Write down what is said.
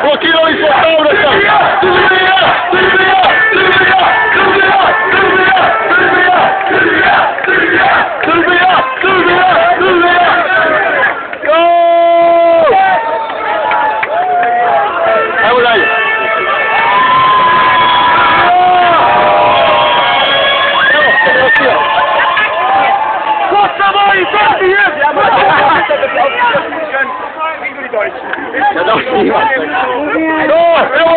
Blokirali smo saobraćaj! Srbija! Srbija! Srbija! Srbija! Srbija! Srbija! Srbija! Srbija! Srbija! Srbija! Srbija! Gol! Ajmo dalje. Ja dao snimam. Evo